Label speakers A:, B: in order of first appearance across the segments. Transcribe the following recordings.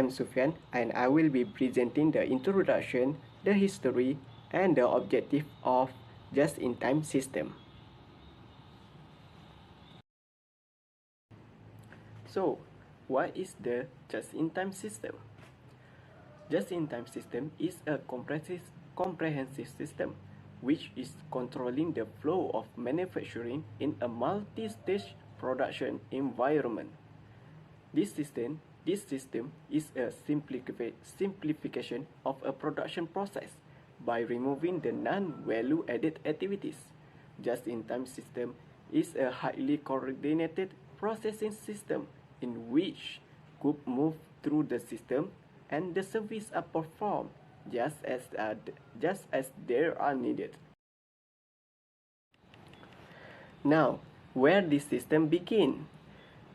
A: am Sufyan and I will be presenting the introduction, the history, and the objective of just-in-time system. So, what is the just-in-time system? Just-in-time system is a comprehensive system which is controlling the flow of manufacturing in a multi-stage production environment. This system is a simplification of a production process by removing the non-value added activities. Just-in-time system is a highly coordinated processing system in which goods move through the system and the services are performed just as they are needed. Now, where this system begin?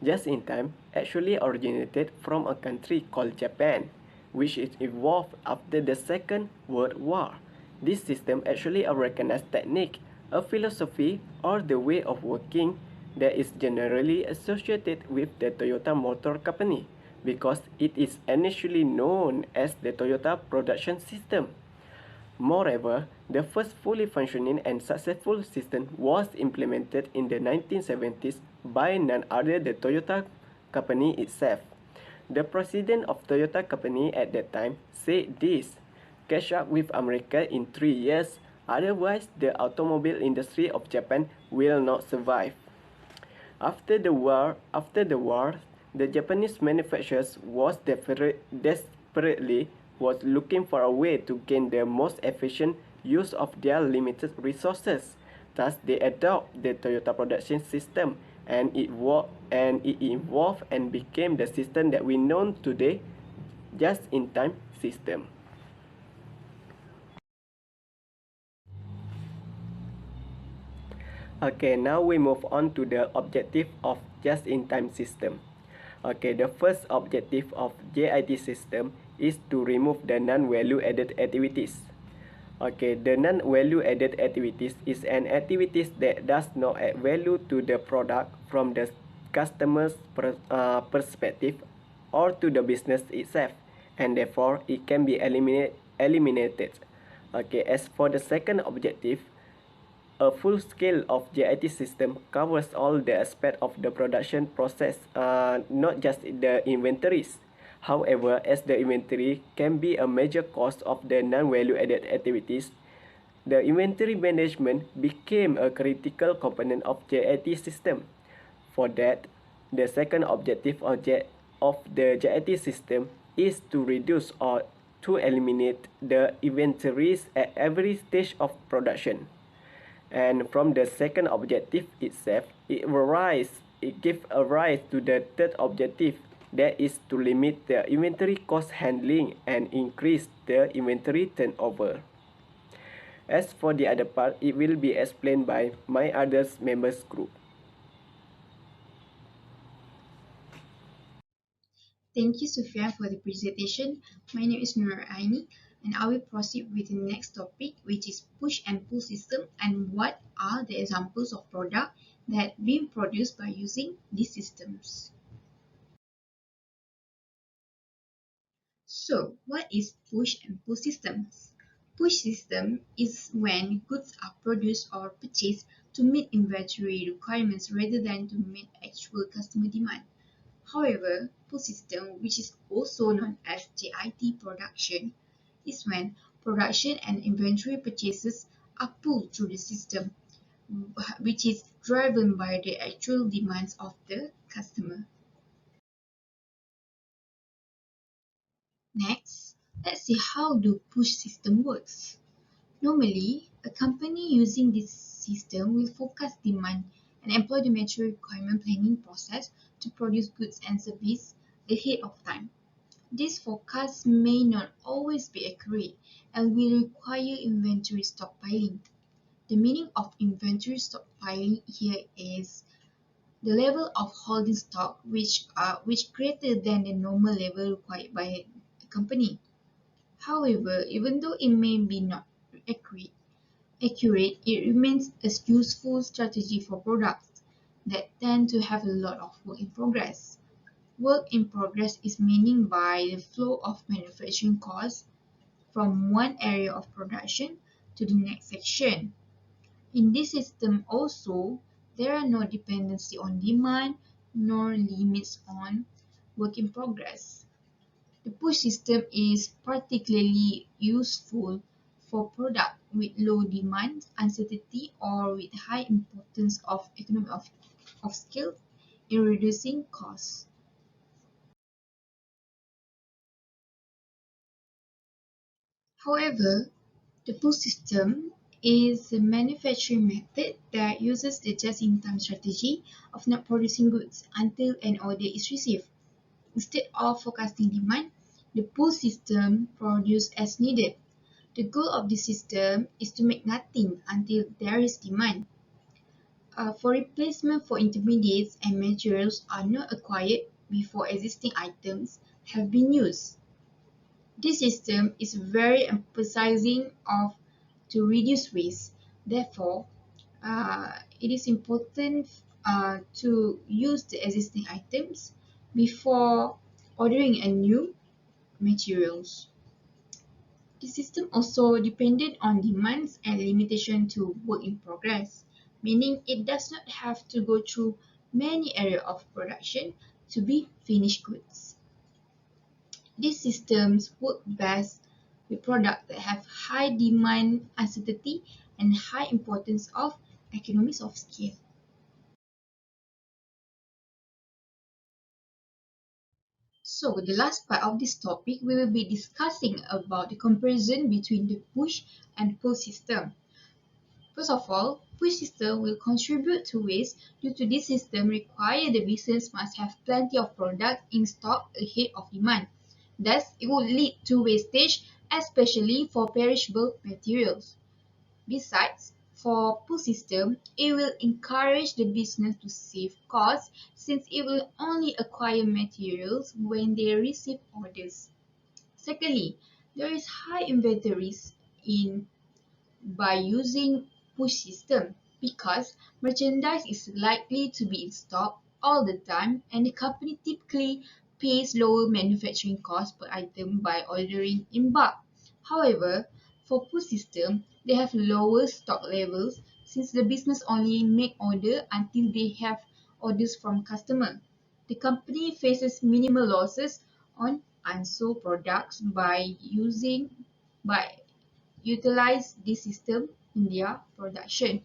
A: Just-in-time actually originated from a country called Japan, which is evolved after the Second World War. This system actually a recognized technique, a philosophy, or the way of working that is generally associated with the Toyota Motor Company because it is initially known as the Toyota Production System. Moreover, the first fully functioning and successful system was implemented in the 1970s by none other than the Toyota Company itself. The president of Toyota Company at that time said this, "Catch up with America in 3 years, otherwise the automobile industry of Japan will not survive." After the war, the Japanese manufacturers was desperately was looking for a way to gain the most efficient use of their limited resources. Thus, they adopted the Toyota production system, and it evolved and became the system that we know today, just-in-time system. Okay, now we move on to the objective of just-in-time system. Okay, the first objective of JIT system is to remove the non-value added activities. Okay, the non-value added activities is an activities that does not add value to the product from the customer's perspective or to the business itself, and therefore it can be eliminated. Okay, as for the second objective, a full scale of JIT system covers all the aspects of the production process, not just the inventories. However, as the inventory can be a major cost of the non-value added activities, the inventory management became a critical component of JIT system. For that, the second objective of the JIT system is to reduce or to eliminate the inventories at every stage of production. And from the second objective itself, it gives a rise to the third objective, that is to limit the inventory cost handling and increase the inventory turnover. As for the other part, it will be explained by my other members group.
B: Thank you, Sufyan, for the presentation. My name is Nur Aini, and I will proceed with the next topic, which is push and pull system, and what are the examples of product that being produced by using these systems. So, what is push and pull systems? Push system is when goods are produced or purchased to meet inventory requirements rather than to meet actual customer demand. However, pull system, which is also known as JIT production, is when production and inventory purchases are pulled through the system, which is driven by the actual demands of the customer. Next, let's see how the push system works. Normally, a company using this system will forecast demand and employ the material requirement planning process to produce goods and services ahead of time. This forecast may not always be accurate and will require inventory stockpiling. The meaning of inventory stockpiling here is the level of holding stock which greater than the normal level required by a company. However, even though it may be not accurate, it remains a useful strategy for products that tend to have a lot of work in progress. Work in progress is meaning by the flow of manufacturing costs from one area of production to the next section. In this system also, there are no dependency on demand nor limits on work in progress. The push system is particularly useful for products with low demand, uncertainty, or with high importance of economy of scale in reducing costs. However, the pull system is a manufacturing method that uses the just-in-time strategy of not producing goods until an order is received. Instead of forecasting demand, the pull system produces as needed. The goal of this system is to make nothing until there is demand. For replacement for intermediates and materials are not acquired before existing items have been used. This system is very emphasizing of to reduce waste. Therefore, it is important to use the existing items before ordering a new materials. The system also depended on demands and limitation to work in progress, meaning it does not have to go through many areas of production to be finished goods. These systems work best with products that have high demand uncertainty and high importance of economies of scale. So the last part of this topic, we will be discussing about the comparison between the push and pull system. First of all, push system will contribute to waste due to this system require the business must have plenty of product in stock ahead of demand. Thus, it will lead to wastage, especially for perishable materials. Besides, for pull system, it will encourage the business to save costs since it will only acquire materials when they receive orders. Secondly, there is high inventories in by using push system because merchandise is likely to be in stock all the time and the company typically pays lower manufacturing costs per item by ordering in bulk. However, for push system, they have lower stock levels since the business only make order until they have orders from customer. The company faces minimal losses on unsold products by utilize this system in their production.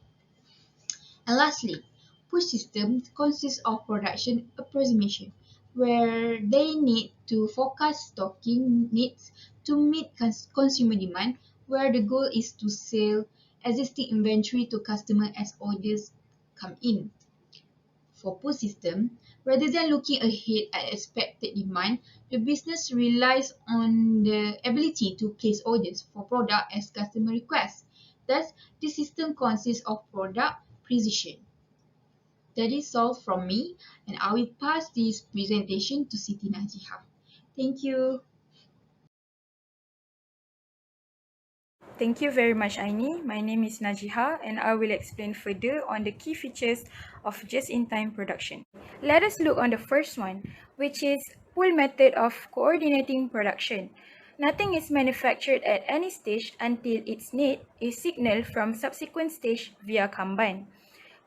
B: And lastly, push systems consist of production approximation, where they need to forecast stocking needs to meet consumer demand, where the goal is to sell existing inventory to customer as orders come in. For pull system, rather than looking ahead at expected demand, the business relies on the ability to place orders for product as customer requests. Thus, this system consists of product precision. That is all from me, and I will pass this presentation to Siti Najiha. Thank you.
C: Thank you very much, Aini. My name is Najiha and I will explain further on the key features of just-in-time production. Let us look on the first one, which is pull method of coordinating production. Nothing is manufactured at any stage until its need is signaled from subsequent stage via Kanban.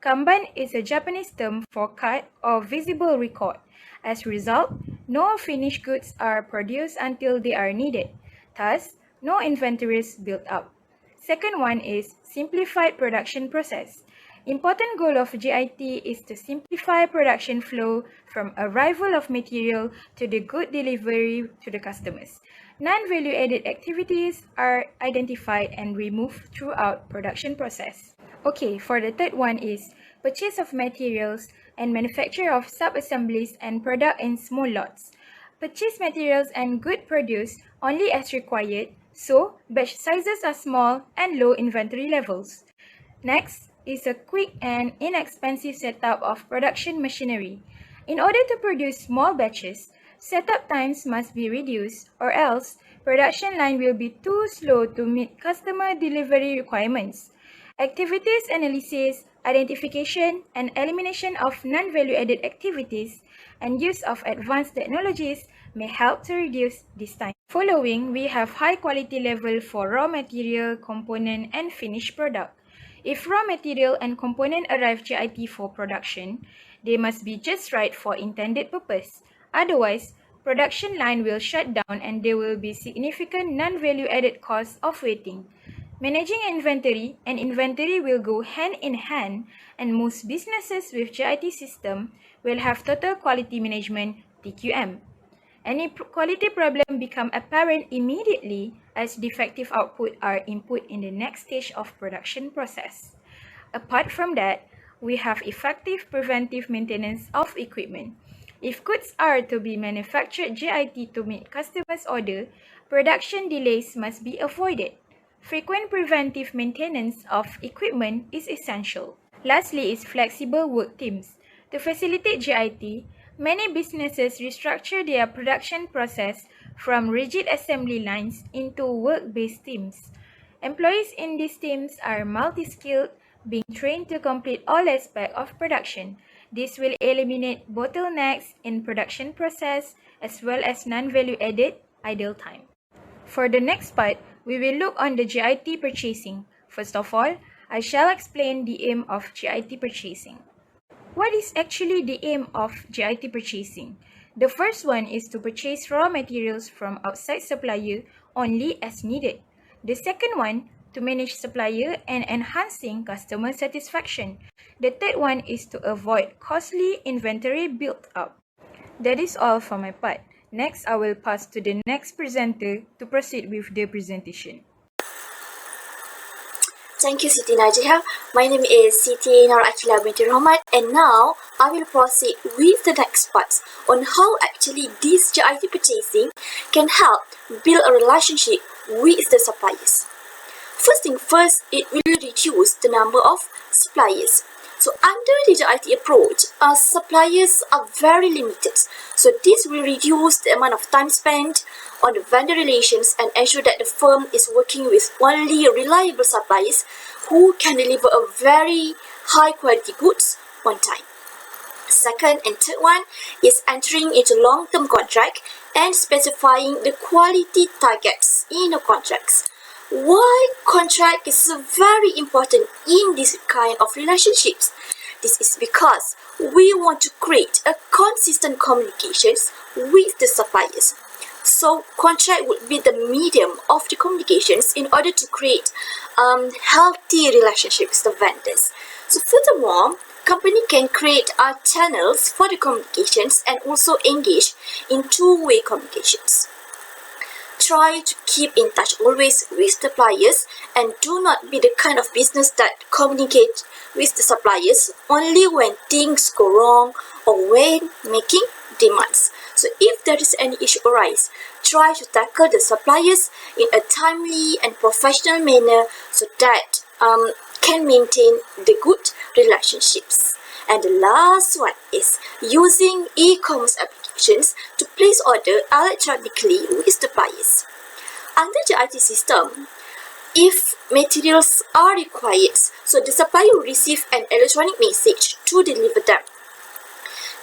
C: Kanban is a Japanese term for cut or visible record. As a result, no finished goods are produced until they are needed. Thus, no inventories built up. Second one is simplified production process. Important goal of GIT is to simplify production flow from arrival of material to the good delivery to the customers. Non-value added activities are identified and removed throughout production process. Okay, for the third one is purchase of materials and manufacture of sub-assemblies and product in small lots. Purchase materials and good produced only as required, so batch sizes are small and low inventory levels. Next is a quick and inexpensive setup of production machinery. In order to produce small batches, setup times must be reduced or else production line will be too slow to meet customer delivery requirements. Activities analysis identification and elimination of non-value-added activities, and use of advanced technologies may help to reduce this time. Following, we have high quality level for raw material, component, and finished product. If raw material and component arrive JIT for production, they must be just right for intended purpose. Otherwise, production line will shut down and there will be significant non-value-added costs of waiting. Managing inventory and inventory will go hand in hand, and most businesses with JIT system will have total quality management TQM. Any quality problem become apparent immediately as defective output are input in the next stage of production process. Apart from that, we have effective preventive maintenance of equipment. If goods are to be manufactured JIT to meet customers' order, production delays must be avoided. Frequent preventive maintenance of equipment is essential. Lastly is flexible work teams. To facilitate JIT, many businesses restructure their production process from rigid assembly lines into work-based teams. Employees in these teams are multi-skilled, being trained to complete all aspects of production. This will eliminate bottlenecks in production process as well as non-value-added idle time. For the next part, we will look on the JIT purchasing. First of all, I shall explain the aim of JIT purchasing. What is actually the aim of JIT purchasing? The first one is to purchase raw materials from outside supplier only as needed. The second one, to manage supplier and enhancing customer satisfaction. The third one is to avoid costly inventory built up. That is all for my part. Next, I will pass to the next presenter to proceed with the presentation.
D: Thank you, Siti Najiha. My name is Siti Nur Akila binti Rahmat, and now I will proceed with the next parts on how actually this JIT purchasing can help build a relationship with the suppliers. First thing first, it will reduce the number of suppliers. So under the JIT approach, suppliers are very limited. So this will reduce the amount of time spent on the vendor relations and ensure that the firm is working with only reliable suppliers who can deliver a very high quality goods on time. Second and third one is entering into long-term contract and specifying the quality targets in the contracts. Why contract is very important in this kind of relationships? This is because we want to create a consistent communications with the suppliers. So contract would be the medium of the communications in order to create healthy relationships with the vendors. So furthermore, company can create channels for the communications and also engage in two-way communications. Try to keep in touch always with the suppliers and do not be the kind of business that communicate with the suppliers only when things go wrong or when making demands. So if there is any issue arise, try to tackle the suppliers in a timely and professional manner so that can maintain the good relationships. And the last one is using e-commerce applications to place order electronically with the buyers. Under the IT system, if materials are required, so the supplier will receive an electronic message to deliver them.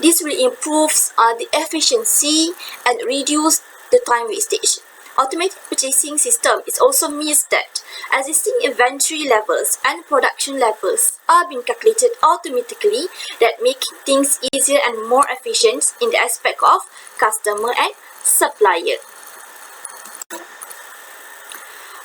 D: This will improve the efficiency and reduce the time wastage. Automatic purchasing system is also means that existing inventory levels and production levels are being calculated automatically, that making things easier and more efficient in the aspect of customer and supplier.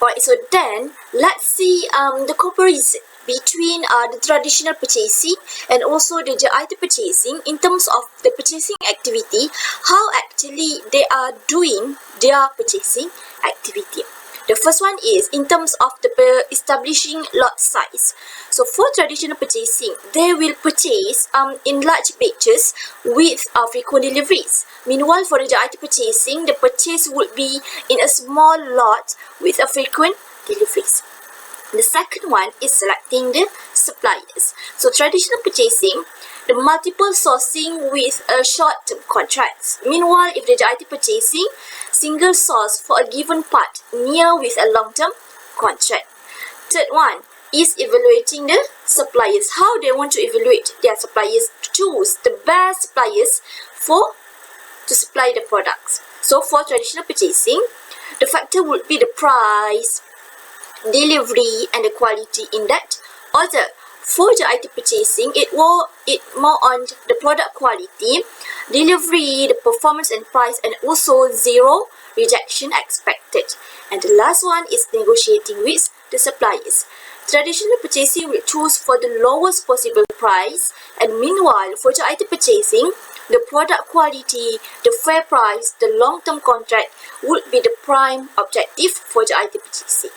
D: Alright, so then let's see the comparison between the traditional purchasing and also the JIT purchasing in terms of the purchasing activity, how actually they are doing their purchasing activity. The first one is in terms of the establishing lot size. So for traditional purchasing, they will purchase in large batches with frequent deliveries. Meanwhile, for the JIT purchasing, the purchase would be in a small lot with a frequent deliveries. The second one is selecting the suppliers. So traditional purchasing, the multiple sourcing with a short-term contracts. Meanwhile, if the JIT purchasing, single source for a given part near with a long-term contract. Third one, is evaluating the suppliers. How they want to evaluate their suppliers to choose the best suppliers to supply the products. So for traditional purchasing, the factor would be the price, delivery, and the quality in that order. For the IT purchasing, it more on the product quality, delivery, the performance and price, and also zero rejection expected. And the last one is negotiating with the suppliers. Traditional purchasing will choose for the lowest possible price, and meanwhile for the IT purchasing, the product quality, the fair price, the long-term contract would be the prime objective for the IT purchasing.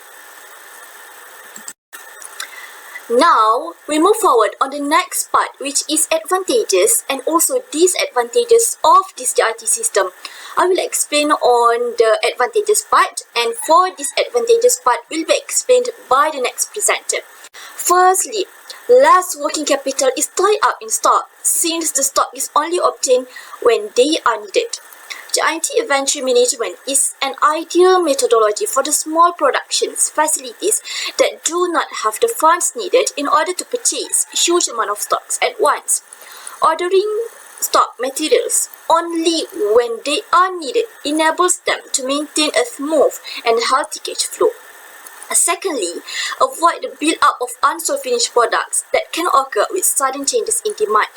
D: Now, we move forward on the next part, which is advantages and also disadvantages of this IT system. I will explain on the advantages part, and for disadvantages part will be explained by the next presenter. Firstly, less working capital is tied up in stock since the stock is only obtained when they are needed. The IT inventory management is an ideal methodology for the small productions facilities that do not have the funds needed in order to purchase a huge amount of stocks at once. Ordering stock materials only when they are needed enables them to maintain a smooth and healthy cash flow. Secondly, avoid the build-up of unsold finished products that can occur with sudden changes in demand.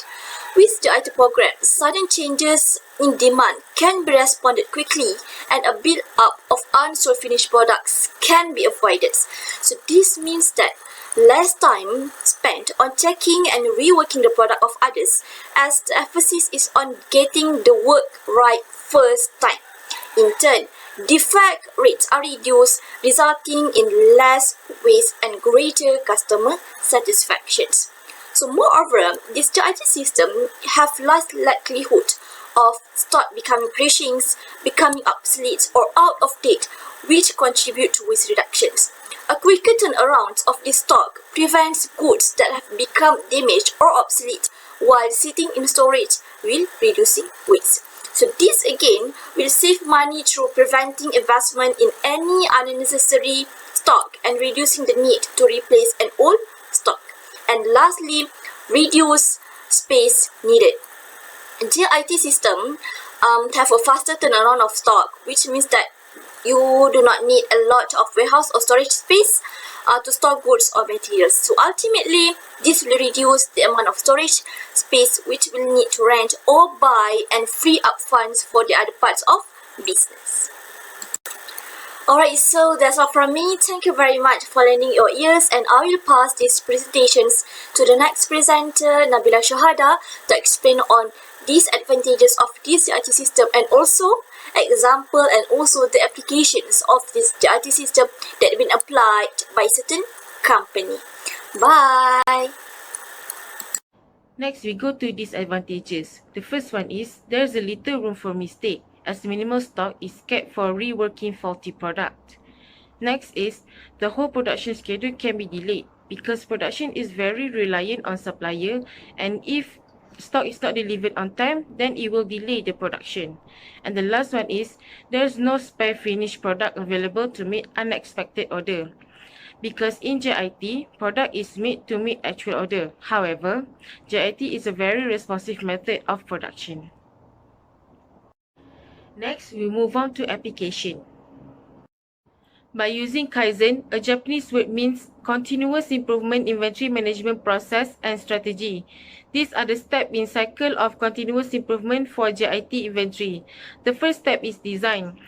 D: With the IT program, sudden changes in demand can be responded quickly and a build-up of unsold finished products can be avoided. So this means that less time spent on checking and reworking the product of others, as the emphasis is on getting the work right first time. In turn, defect rates are reduced, resulting in less waste and greater customer satisfaction. So moreover, this IT system have less likelihood of stock becoming crashings, becoming obsolete or out of date, which contribute to waste reductions. A quicker turnaround of this stock prevents goods that have become damaged or obsolete while sitting in storage, while reducing waste. So this again will save money through preventing investment in any unnecessary stock and reducing the need to replace an old stock. And lastly, reduce space needed. The IT system have a faster turnaround of stock, which means that you do not need a lot of warehouse or storage space to store goods or materials. So ultimately, this will reduce the amount of storage space which will need to rent or buy and free up funds for the other parts of business. Alright, so that's all from me. Thank you very much for lending your ears, and I will pass these presentations to the next presenter, Nabila Shahada, to explain on disadvantages of this IT system and also example and also the applications of this IT system that have been applied by certain company. Bye!
E: Next, we go to disadvantages. The first one is there's a little room for mistake, as minimal stock is kept for reworking faulty product. Next is the whole production schedule can be delayed because production is very reliant on supplier, and if stock is not delivered on time, then it will delay the production. And the last one is there's no spare finished product available to meet unexpected order, because in JIT, product is made to meet actual order. However, JIT is a very responsive method of production. Next, we move on to application. By using Kaizen, a Japanese word means continuous improvement inventory management process and strategy. These are the steps in cycle of continuous improvement for JIT inventory. The first step is design.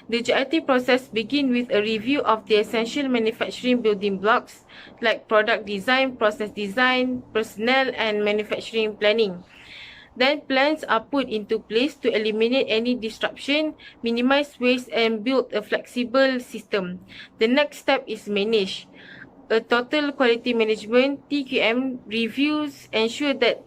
E: The JIT process begins with a review of the essential manufacturing building blocks like product design, process design, personnel, and manufacturing planning. Then plans are put into place to eliminate any disruption, minimize waste, and build a flexible system. The next step is manage. A total quality management (TQM) reviews ensure that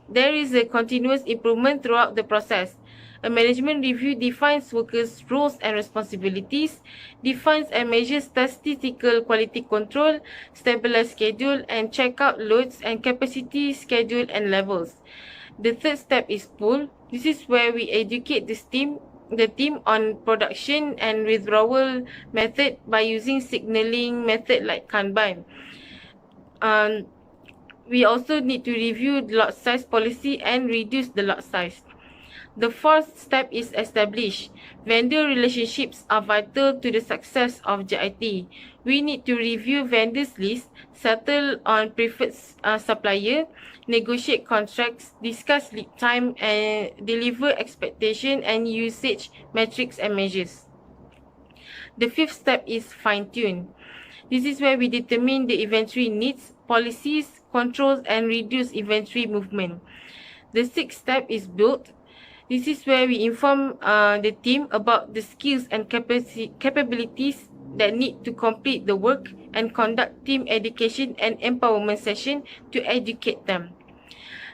E: there is a continuous improvement throughout the process. A management review defines workers' roles and responsibilities, defines and measures statistical quality control, stabilize schedule, and check out loads and capacity schedule and levels. The third step is pull. This is where we educate the team on production and withdrawal method by using signaling method like Kanban. we also need to review the lot size policy and reduce the lot size. The fourth step is establish. Vendor relationships are vital to the success of JIT. We need to review vendors list, settle on preferred supplier, negotiate contracts, discuss lead time and deliver expectation and usage metrics and measures. The fifth step is fine-tune. This is where we determine the inventory needs, policies, controls and reduce inventory movement. The sixth step is build. This is where we inform the team about the skills and capabilities that need to complete the work and conduct team education and empowerment session to educate them.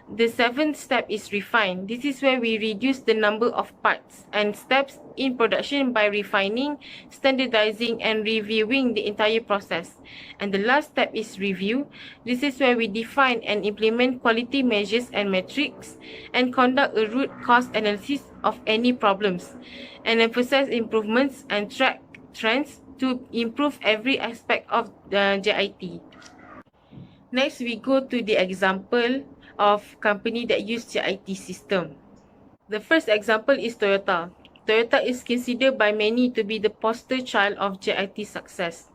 E: The seventh step is refine. This is where we reduce the number of parts and steps in production by refining, standardizing and reviewing the entire process. And the last step is review. This is where we define and implement quality measures and metrics and conduct a root cause analysis of any problems and emphasize improvements and track trends to improve every aspect of the JIT. Next, we go to the example of company that use JIT system. The first example is Toyota. Toyota is considered by many to be the poster child of JIT success.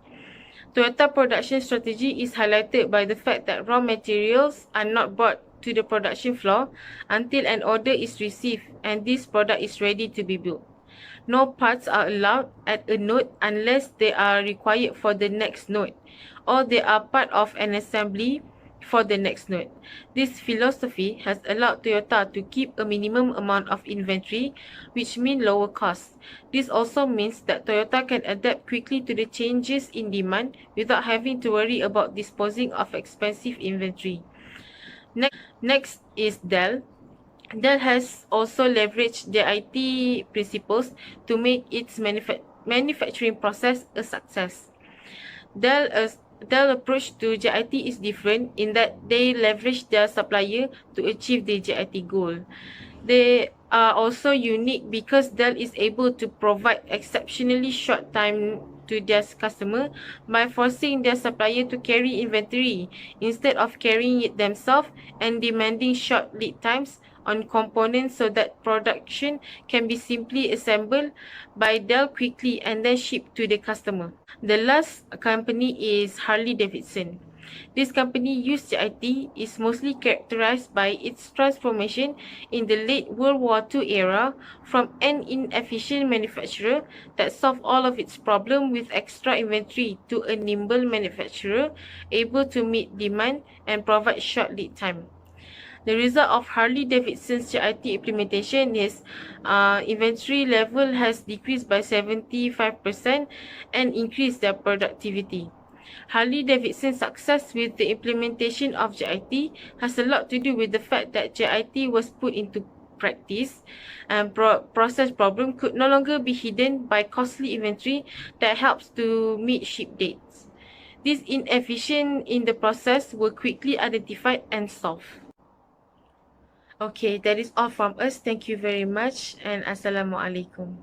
E: Toyota production strategy is highlighted by the fact that raw materials are not brought to the production floor until an order is received and this product is ready to be built. No parts are allowed at a node unless they are required for the next node or they are part of an assembly for the next node. This philosophy has allowed Toyota to keep a minimum amount of inventory, which means lower costs. This also means that Toyota can adapt quickly to the changes in demand without having to worry about disposing of expensive inventory. Next is Dell. Dell has also leveraged the IT principles to make its manufacturing process a success. Dell approach to JIT is different in that they leverage their supplier to achieve the JIT goal. They are also unique because Dell is able to provide exceptionally short time to their customer by forcing their supplier to carry inventory instead of carrying it themselves and demanding short lead times on components so that production can be simply assembled by Dell quickly and then shipped to the customer. The last company is Harley-Davidson. This company used JIT is mostly characterized by its transformation in the late World War II era from an inefficient manufacturer that solved all of its problems with extra inventory to a nimble manufacturer able to meet demand and provide short lead time. The result of Harley-Davidson's JIT implementation is inventory level has decreased by 75% and increased their productivity. Harley-Davidson's success with the implementation of JIT has a lot to do with the fact that JIT was put into practice and process problem could no longer be hidden by costly inventory that helps to meet ship dates. These inefficiencies in the process were quickly identified and solved. Okay, that is all from us. Thank you very much and Assalamualaikum.